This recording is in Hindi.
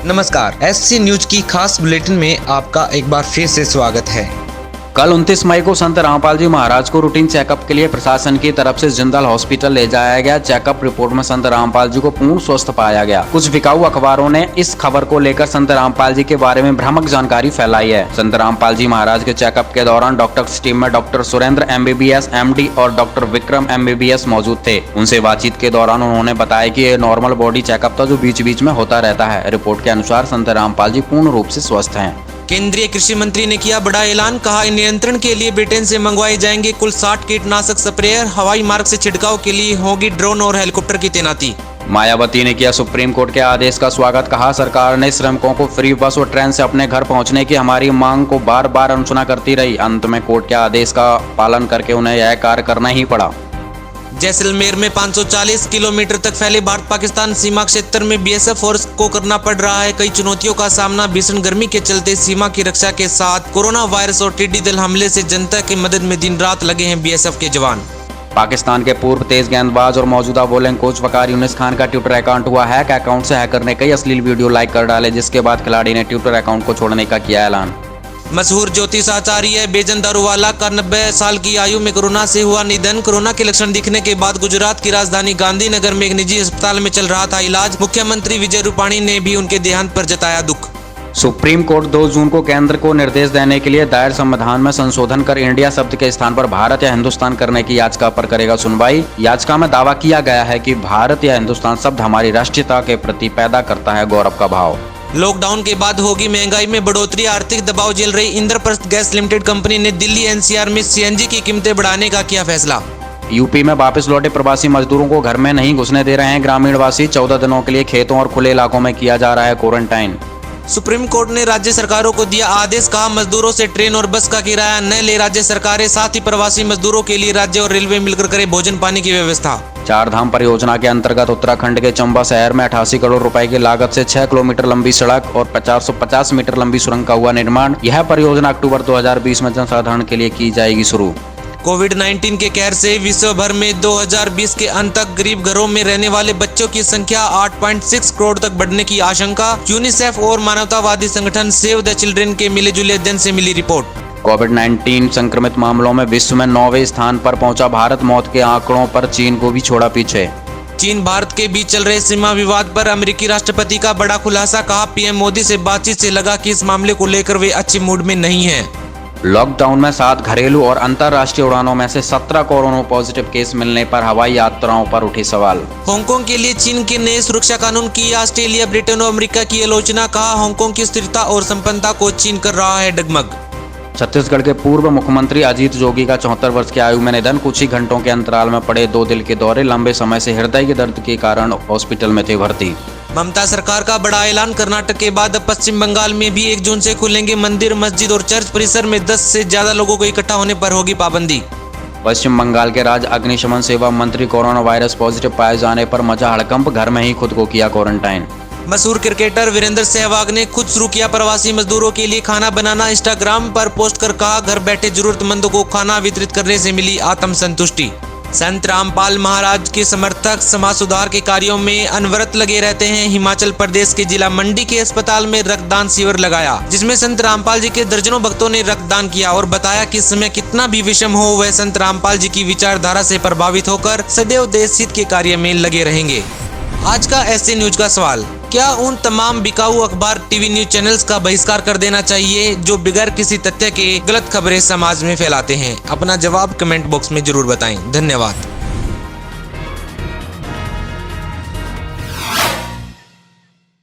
नमस्कार, SC न्यूज की खास बुलेटिन में आपका एक बार फिर से स्वागत है। कल 29 मई को संत रामपाल जी महाराज को रूटीन चेकअप के लिए प्रशासन की तरफ से जिंदल हॉस्पिटल ले जाया गया। चेकअप रिपोर्ट में संत रामपाल जी को पूर्ण स्वस्थ पाया गया। कुछ बिकाऊ अखबारों ने इस खबर को लेकर संत रामपाल जी के बारे में भ्रामक जानकारी फैलाई है। संत रामपाल जी महाराज के चेकअप के दौरान डॉक्टर्स टीम में डॉक्टर सुरेंद्र MBBS MD और डॉक्टर विक्रम MBBS मौजूद थे। उनसे बातचीत के दौरान उन्होंने बताया कि ये नॉर्मल बॉडी चेकअप था जो बीच बीच में होता रहता है। रिपोर्ट के अनुसार संत रामपाल जी पूर्ण रूप से स्वस्थ हैं। केंद्रीय कृषि मंत्री ने किया बड़ा ऐलान, कहा नियंत्रण के लिए ब्रिटेन से मंगवाए जाएंगे कुल 60 कीटनाशक स्प्रेयर। हवाई मार्ग से छिड़काव के लिए होगी ड्रोन और हेलीकॉप्टर की तैनाती। मायावती ने किया सुप्रीम कोर्ट के आदेश का स्वागत, कहा सरकार ने श्रमिकों को फ्री बस और ट्रेन से अपने घर पहुंचने की हमारी मांग को बार बार अनसुना करती रही। अंत में कोर्ट के आदेश का पालन करके उन्हें यह कार्य करना ही पड़ा। जैसलमेर में 540 किलोमीटर तक फैले भारत पाकिस्तान सीमा क्षेत्र में BSF फोर्स को करना पड़ रहा है कई चुनौतियों का सामना। भीषण गर्मी के चलते सीमा की रक्षा के साथ कोरोना वायरस और टिड्डी दल हमले से जनता की मदद में दिन रात लगे हैं BSF के जवान। पाकिस्तान के पूर्व तेज गेंदबाज और मौजूदा बॉलिंग कोच वकार यूनिस खान का ट्विटर अकाउंट हुआ हैक। अकाउंट से हैकर ने कई अश्लील वीडियो लाइक कर डाले, जिसके बाद खिलाड़ी ने ट्विटर अकाउंट को छोड़ने का किया ऐलान। मशहूर ज्योतिष आचार्य बेजन दारूवाला का 90 साल की आयु में कोरोना से हुआ निधन। कोरोना के लक्षण दिखने के बाद गुजरात की राजधानी गांधीनगर में एक निजी अस्पताल में चल रहा था इलाज। मुख्यमंत्री विजय रूपाणी ने भी उनके देहांत पर जताया दुख। सुप्रीम कोर्ट 2 जून को केंद्र को निर्देश देने के लिए दायर संविधान में संशोधन कर इंडिया शब्द के स्थान पर भारत या हिंदुस्तान करने की याचिका पर करेगा सुनवाई। याचिका में दावा किया गया है कि भारत या हिंदुस्तान शब्द हमारी राष्ट्रीयता के प्रति पैदा करता है गौरव का भाव। लॉकडाउन के बाद होगी महंगाई में बढ़ोतरी, आर्थिक दबाव झेल रही इंद्रप्रस्थ गैस लिमिटेड कंपनी ने दिल्ली NCR में CNG की कीमतें बढ़ाने का किया फैसला। यूपी में वापस लौटे प्रवासी मजदूरों को घर में नहीं घुसने दे रहे हैं ग्रामीण वासी। 14 दिनों के लिए खेतों और खुले इलाकों में किया जा रहा है क्वारंटाइन। सुप्रीम कोर्ट ने राज्य सरकारों को दिया आदेश, कहा मजदूरों से ट्रेन और बस का किराया न ले राज्य सरकारें, साथ ही प्रवासी मजदूरों के लिए राज्य और रेलवे मिलकर करे भोजन पानी की व्यवस्था। 4 धाम परियोजना के अंतर्गत उत्तराखंड के चंबा शहर में 88 करोड़ रुपए की लागत से 6 किलोमीटर लंबी सड़क और 450 मीटर लंबी सुरंग का हुआ निर्माण। यह परियोजना अक्टूबर 2020 में जनसाधारण के लिए की जाएगी शुरू। कोविड-19 के कहर से विश्व भर में 2020 के अंत तक गरीब घरों में रहने वाले बच्चों की संख्या 8.6 करोड़ तक बढ़ने की आशंका। यूनिसेफ और मानवतावादी संगठन सेव द चिल्ड्रन के मिले जुले अध्ययन से मिली रिपोर्ट। कोविड-19 संक्रमित मामलों में विश्व में 9वें स्थान पर पहुंचा भारत। मौत के आंकड़ों पर चीन को भी छोड़ा पीछे। चीन भारत के बीच चल रहे सीमा विवाद पर अमेरिकी राष्ट्रपति का बड़ा खुलासा, कहा PM मोदी से बातचीत से लगा कि इस मामले को लेकर वे अच्छे मूड में नहीं हैं। लॉकडाउन में 7 घरेलू और अंतर्राष्ट्रीय उड़ानों में से 17 कोरोना पॉजिटिव केस मिलने पर हवाई यात्राओं पर उठे सवाल। हांगकांग के लिए चीन के नए सुरक्षा कानून की ऑस्ट्रेलिया, ब्रिटेन और अमेरिका की आलोचना, कहा हांगकांग की स्थिरता और संपन्नता को चीन कर रहा है डगमग। छत्तीसगढ़ के पूर्व मुख्यमंत्री अजीत जोगी का 74 वर्ष की आयु में निधन। कुछ ही घंटों के अंतराल में पड़े 2 दिल के दौरे, लंबे समय से हृदय के दर्द के कारण हॉस्पिटल में थे भर्ती। ममता सरकार का बड़ा ऐलान, कर्नाटक के बाद अब पश्चिम बंगाल में भी 1 जून से खुलेंगे मंदिर, मस्जिद और चर्च परिसर में 10 से ज्यादा लोगों को इकट्ठा होने पर होगी पाबंदी। पश्चिम बंगाल के राज्य अग्निशमन सेवा मंत्री कोरोना वायरस पॉजिटिव पाए जाने पर मचा हड़कंप, घर में ही खुद को किया क्वारंटाइन। मशहूर क्रिकेटर वीरेंद्र सहवाग ने खुद शुरू किया प्रवासी मजदूरों के लिए खाना बनाना। इंस्टाग्राम पर पोस्ट कर कहा घर बैठे जरूरतमंदों को खाना वितरित करने से मिली आत्म संतुष्टि। संत रामपाल महाराज के समर्थक समाज सुधार के कार्यों में अनवरत लगे रहते हैं। हिमाचल प्रदेश के जिला मंडी के अस्पताल में रक्तदान शिविर लगाया, जिसमें संत रामपाल जी के दर्जनों भक्तों ने रक्तदान किया और बताया कि समय कितना भी विषम हो, वह संत रामपाल जी की विचारधारा से प्रभावित होकर सदैव देश हित के कार्य में लगे रहेंगे। आज का SC न्यूज का सवाल, क्या उन तमाम बिकाऊ अखबार TV न्यूज चैनल्स का बहिष्कार कर देना चाहिए जो बिगैर किसी तथ्य के गलत खबरें समाज में फैलाते हैं? अपना जवाब कमेंट बॉक्स में जरूर बताएं। धन्यवाद।